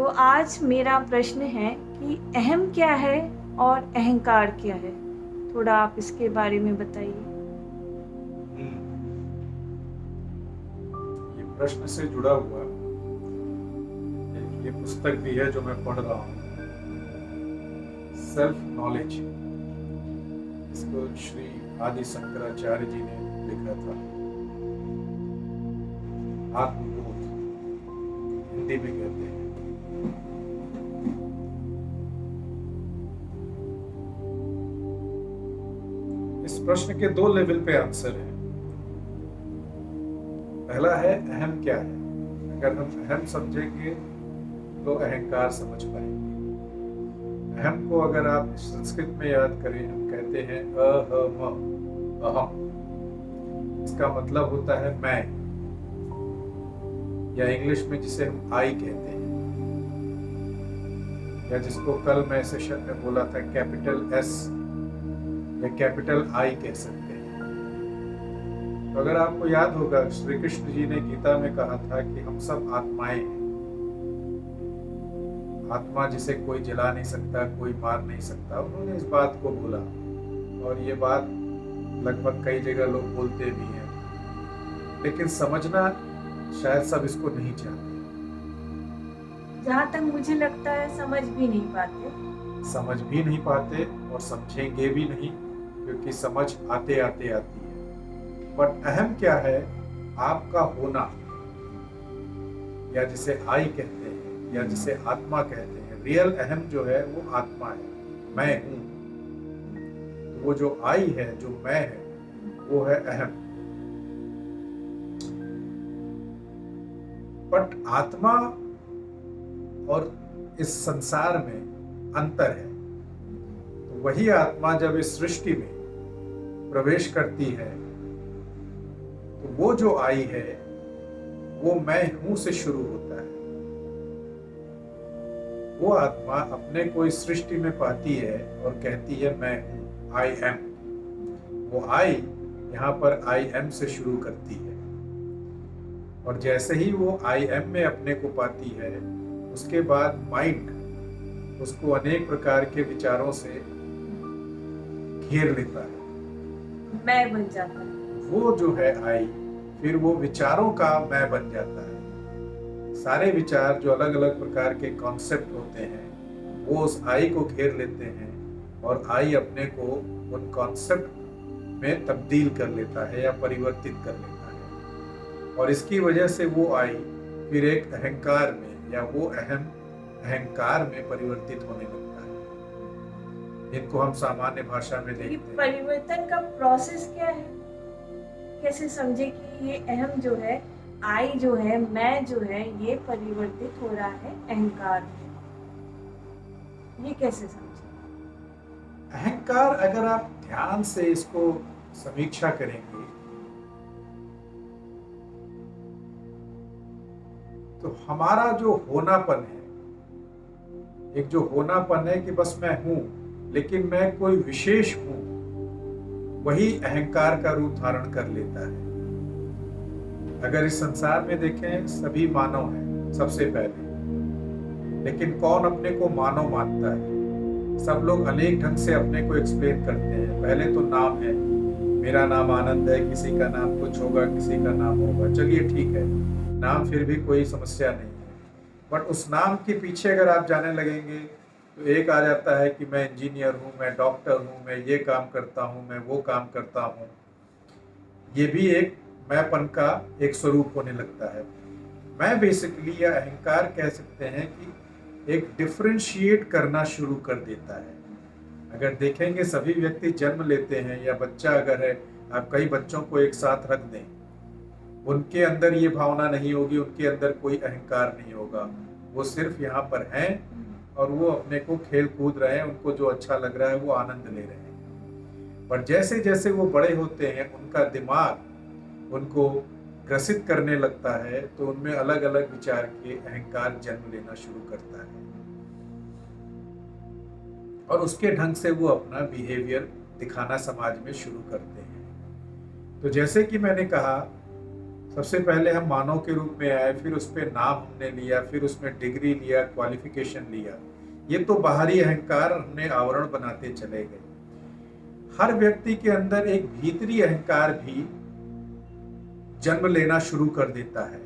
तो आज मेरा प्रश्न है कि अहम क्या है और अहंकार क्या है? थोड़ा आप इसके बारे में बताइए। ये प्रश्न से जुड़ा हुआ ये पुस्तक भी है जो मैं पढ़ रहा हूँ, सेल्फ नॉलेज। इसको श्री आदि शंकराचार्य जी ने लिखा था। आत्मबोध हिंदी में कहते हैं। इस प्रश्न के दो लेवल पे आंसर है। पहला है अहम क्या है। अगर हम अहम समझेंगे तो अहंकार समझ पाएंगे। अहम को अगर आप संस्कृत में याद करें, हम कहते हैं अहम। इसका मतलब होता है मैं, या इंग्लिश में जिसे हम आई कहते हैं, या जिसको कल मैं सेशन में बोला था कैपिटल एस या कैपिटल आई कह सकते हैं। तो अगर आपको याद होगा, श्री कृष्ण जी ने गीता में कहा था कि हम सब आत्माएं हैं। आत्मा जिसे कोई जला नहीं सकता, कोई मार नहीं सकता, उन्होंने इस बात को बोला। और ये बात लगभग कई जगह लोग बोलते भी हैं, लेकिन समझना शायद सब इसको नहीं चाहते। जहाँ तक मुझे लगता है समझ भी नहीं पाते और समझेंगे भी नहीं, क्योंकि समझ आते आते आती है। बट अहम क्या है? आपका होना, या जिसे आई कहते हैं या जिसे आत्मा कहते हैं। रियल अहम जो है वो आत्मा है, मैं हूं। तो वो जो आई है, जो मैं है, वो है अहम। बट आत्मा और इस संसार में अंतर है। तो वही आत्मा जब इस सृष्टि में प्रवेश करती है, तो वो जो आई है वो मैं हूं से शुरू होता है। वो आत्मा अपने को इस सृष्टि में पाती है और कहती है मैं हूं, आई एम। वो आई यहाँ पर आई एम से शुरू करती है, और जैसे ही वो आई एम में अपने को पाती है, उसके बाद माइंड उसको अनेक प्रकार के विचारों से घेर लेता है। मैं बन जाता है। वो जो है आई, फिर वो विचारों का मैं बन जाता है। सारे विचार जो अलग अलग प्रकार के कॉन्सेप्ट होते हैं, वो उस आई को घेर लेते हैं, और आई अपने को उन कॉन्सेप्ट में तब्दील कर लेता है या परिवर्तित कर लेता है। और इसकी वजह से वो आई फिर एक अहंकार में, या वो अहम अहंकार में परिवर्तित होने लगता है। इनको हम सामान्य भाषा में देखते हैं। परिवर्तन का प्रोसेस क्या है? कैसे समझे कि ये अहम जो है, आई जो है, मैं जो है, ये परिवर्तित हो रहा है अहंकार में? ये कैसे समझे? अहंकार, अगर आप ध्यान से इसको समीक्षा करेंगे तो हमारा जो होनापन है, एक जो होनापन है कि बस मैं हूं, लेकिन मैं कोई विशेष हूं, वही अहंकार का रूप धारण कर लेता है। अगर इस संसार में देखें, सभी मानव हैं सबसे पहले, लेकिन कौन अपने को मानव मानता है? सब लोग अनेक ढंग से अपने को एक्सप्लेन करते हैं। पहले तो नाम है, मेरा नाम आनंद है, किसी का नाम कुछ होगा, किसी का नाम होगा। चलिए ठीक है, नाम फिर भी कोई समस्या नहीं है। बट उस नाम के पीछे अगर आप जाने लगेंगे तो एक आ जाता है कि मैं इंजीनियर हूँ, मैं डॉक्टर हूँ, मैं ये काम करता हूँ, मैं वो काम करता हूँ। ये भी एक मैंपन का एक स्वरूप होने लगता है। मैं बेसिकली, या अहंकार कह सकते हैं कि एक डिफरेंशिएट करना शुरू कर देता है। अगर देखेंगे, सभी व्यक्ति जन्म लेते हैं, या बच्चा अगर है, आप कई बच्चों को एक साथ रख दें, उनके अंदर ये भावना नहीं होगी, उनके अंदर कोई अहंकार नहीं होगा। वो सिर्फ यहाँ पर हैं और वो अपने को खेल कूद रहे हैं, उनको जो अच्छा लग रहा है वो आनंद ले रहे हैं। पर जैसे जैसे वो बड़े होते हैं, उनका दिमाग उनको ग्रसित करने लगता है, तो उनमें अलग अलग विचार के अहंकार जन्म लेना शुरू करता है, और उसके ढंग से वो अपना बिहेवियर दिखाना समाज में शुरू करते हैं। तो जैसे कि मैंने कहा, सबसे पहले हम मानव के रूप में आए, फिर उस पे नाम हमने लिया, फिर उसमें डिग्री लिया, क्वालिफिकेशन लिया। ये तो बाहरी अहंकार हमने आवरण बनाते चले गए। हर व्यक्ति के अंदर एक भीतरी अहंकार भी जन्म लेना शुरू कर देता है,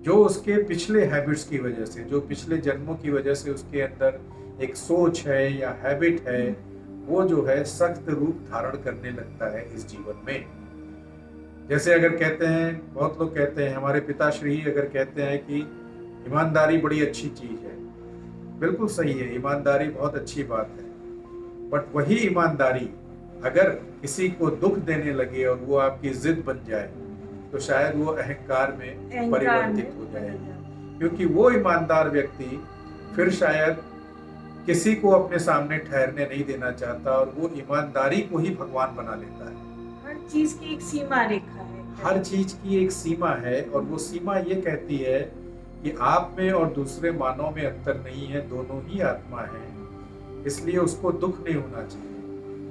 जो उसके पिछले हैबिट्स की वजह से, जो पिछले जन्मों की वजह से उसके अंदर एक सोच है या हैबिट है, वो जो है सख्त रूप धारण करने लगता है इस जीवन में। जैसे अगर कहते हैं, बहुत लोग कहते हैं, हमारे पिताश्री अगर कहते हैं कि ईमानदारी बड़ी अच्छी चीज है, बिल्कुल सही है, ईमानदारी बहुत अच्छी बात है। बट वही ईमानदारी अगर किसी को दुख देने लगे और वो आपकी जिद बन जाए, तो शायद वो अहंकार में परिवर्तित हो जाएगी, क्योंकि वो ईमानदार व्यक्ति फिर शायद किसी को अपने सामने ठहरने नहीं देना चाहता और वो ईमानदारी को ही भगवान बना लेता है। हर चीज की एक सीमा रेखा है, हर चीज की एक सीमा है, और वो सीमा ये कहती है कि आप में और दूसरे मानव में अंतर नहीं है, दोनों ही आत्मा है, इसलिए उसको दुख नहीं होना चाहिए।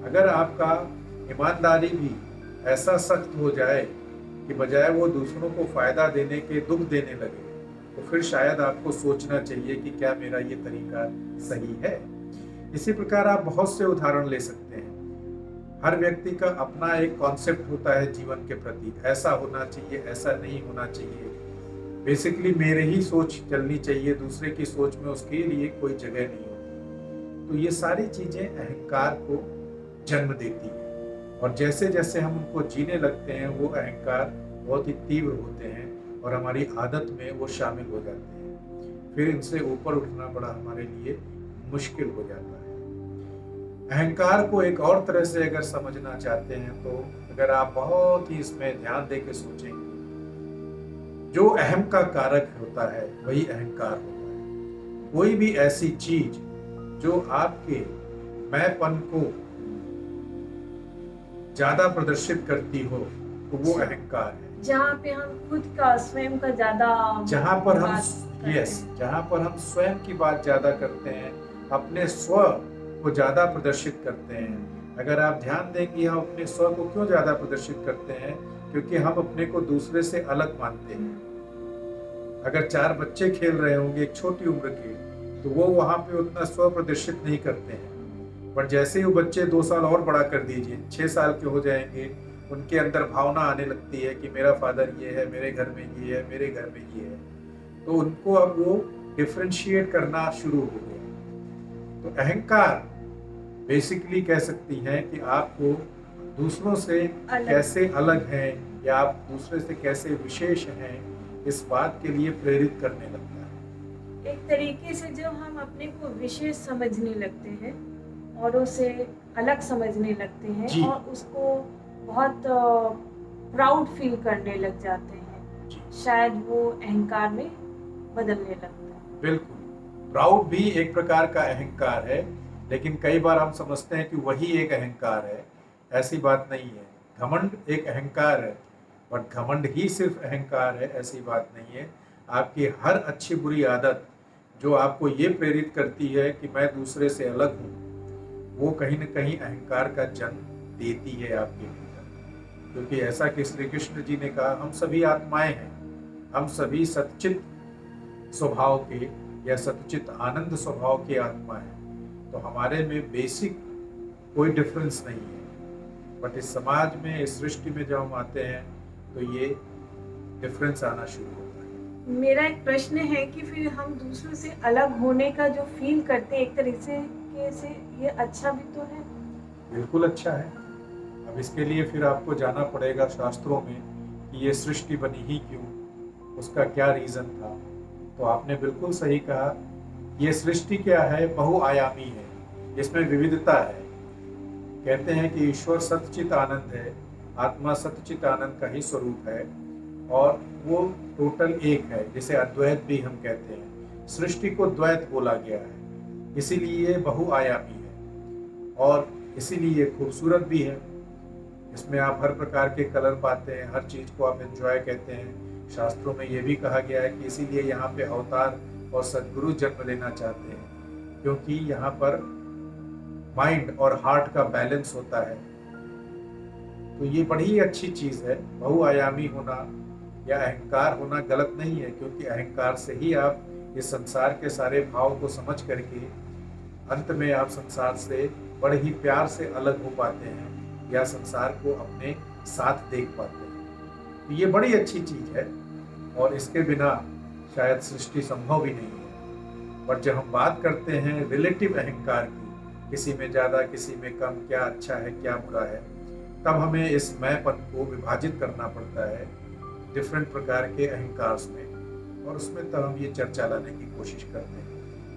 अगर आपका ईमानदारी भी ऐसा सख्त हो जाए कि बजाय वो दूसरों को फायदा देने के दुख देने लगे, तो फिर शायद आपको सोचना चाहिए कि क्या मेरा ये तरीका सही है। इसी प्रकार आप बहुत से उदाहरण ले सकते हैं। हर व्यक्ति का अपना एक कॉन्सेप्ट होता है जीवन के प्रति, ऐसा होना चाहिए, ऐसा नहीं होना चाहिए, बेसिकली मेरे ही सोच चलनी चाहिए, दूसरे की सोच में उसके लिए कोई जगह नहीं होती। तो ये सारी चीजें अहंकार को जन्म देती है, और जैसे जैसे हम उनको जीने लगते हैं वो अहंकार बहुत ही तीव्र होते हैं और हमारी आदत में वो शामिल हो जाते हैं। फिर इनसे ऊपर उठना बड़ा हमारे लिए मुश्किल हो जाता है। अहंकार को एक और तरह से अगर समझना चाहते हैं, तो अगर आप बहुत ही इसमें ध्यान दे के सोचेंगे, जो अहम का कारक होता है वही अहंकार होता है। कोई भी ऐसी चीज जो आपके मैंपन को ज्यादा प्रदर्शित करती हो, तो वो अहंकार है। जहाँ पे हम खुद का, स्वयं का ज्यादा, जहाँ पर हम स्वयं की बात ज्यादा करते हैं, अपने स्व को ज्यादा प्रदर्शित करते हैं। अगर आप ध्यान देंगे, हम अपने स्व को क्यों ज्यादा प्रदर्शित करते हैं? क्योंकि हम अपने को दूसरे से अलग मानते हैं। अगर 4 बच्चे खेल रहे होंगे एक छोटी उम्र के, तो वो वहां पे उतना स्व प्रदर्शित नहीं करते हैं। पर जैसे ही वो बच्चे 2 साल और बड़ा कर दीजिए, 6 साल के हो जाएंगे, उनके अंदर भावना आने लगती है कि मेरा फादर ये है, मेरे घर में ये है, मेरे घर में ये है, तो उनको अब वो डिफरेंशिएट करना शुरू हो गया। तो अहंकार बेसिकली कह सकती है कि आपको दूसरों से कैसे अलग हैं, या आप दूसरे से कैसे विशेष हैं, इस बात के लिए प्रेरित करने लगता है। एक तरीके से जब हम अपने को विशेष समझने लगते हैं, औरों से अलग समझने लगते हैं और उसको बहुत प्राउड फील करने लग जाते हैं, शायद वो अहंकार में बदलने लगता है। बिल्कुल, प्राउड भी एक प्रकार का अहंकार है, लेकिन कई बार हम समझते हैं कि वही एक अहंकार है। ऐसी बात नहीं है। घमंड एक अहंकार है, बट घमंड ही सिर्फ अहंकार है, ऐसी बात नहीं है। आपकी हर अच्छी बुरी आदत जो आपको ये प्रेरित करती है कि मैं दूसरे से अलग हूँ, वो कहीं न कहीं अहंकार का जन्म देती है आपके भीतर। क्योंकि ऐसा कि श्री कृष्ण जी ने कहा, हम सभी आत्माएं हैं, हम सभी सच्चित स्वभाव के या सच्चित आनंद स्वभाव के आत्मा हैं। तो हमारे में बेसिक कोई डिफरेंस नहीं है। बट इस समाज में, इस सृष्टि में जब हम आते हैं, तो ये डिफरेंस आना शुरू होता है। मेरा एक प्रश्न है कि फिर हम दूसरों से अलग होने का जो फील करते हैं, एक तरीके से ये अच्छा भी तो है? बिल्कुल अच्छा है। अब इसके लिए फिर आपको जाना पड़ेगा शास्त्रों में कि ये सृष्टि बनी ही क्यों, उसका क्या रीजन था। तो आपने बिल्कुल सही कहा, ये सृष्टि क्या है? बहुआयामी है, इसमें विविधता है। कहते हैं कि ईश्वर सच्चित आनंद है, आत्मा सच्चित आनंद का ही स्वरूप है, और वो टोटल एक है, जिसे अद्वैत भी हम कहते हैं। सृष्टि को द्वैत बोला गया है, इसीलिए बहुआयामी है, और इसीलिए खूबसूरत भी है। इसमें आप हर प्रकार के कलर पाते हैं, हर चीज को आप एंजॉय कहते हैं। शास्त्रों में ये भी कहा गया है कि इसीलिए यहाँ पे अवतार और सद्गुरु जन्म लेना चाहते हैं, क्योंकि यहाँ पर माइंड और हार्ट का बैलेंस होता है। तो ये बड़ी ही अच्छी चीज है, बहुआयामी होना या अहंकार होना गलत नहीं है, क्योंकि अहंकार से ही आप इस संसार के सारे भाव को समझ करके अंत में आप संसार से बड़े ही प्यार से अलग हो पाते हैं या संसार को अपने साथ देख पाते हैं। तो ये बड़ी अच्छी चीज है और इसके बिना शायद सृष्टि संभव ही नहीं है। पर जब हम बात करते हैं रिलेटिव अहंकार की, किसी में ज़्यादा किसी में कम, क्या अच्छा है क्या बुरा है, तब हमें इस मैंपन को विभाजित करना पड़ता है डिफरेंट प्रकार के अहंकार्स में, और उसमें तब हम ये चर्चा लाने की कोशिश करते हैं,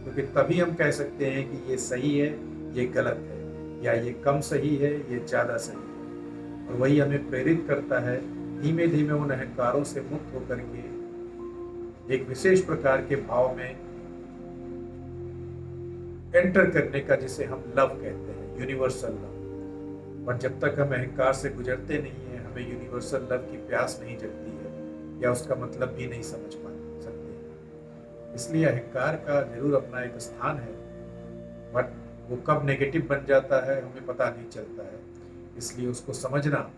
क्योंकि तभी हम कह सकते हैं कि ये सही है, ये गलत है, या ये कम सही है, ये ज़्यादा सही है। और वही हमें प्रेरित करता है धीमे धीमे उन अहंकारों से मुक्त होकर के एक विशेष प्रकार के भाव में एंटर करने का, जिसे हम लव कहते हैं, यूनिवर्सल लव। पर जब तक हम अहंकार से गुजरते नहीं हैं, हमें यूनिवर्सल लव की प्यास नहीं जगती है या उसका मतलब भी नहीं समझ पा सकते। इसलिए अहंकार का जरूर अपना एक स्थान है, बट वो कब नेगेटिव बन जाता है हमें पता नहीं चलता है। इसलिए उसको समझना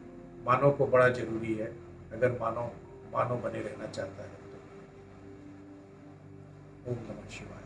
मानव को बड़ा जरूरी है, अगर मानव बने रहना चाहता है तो। ओम नमः शिवाय।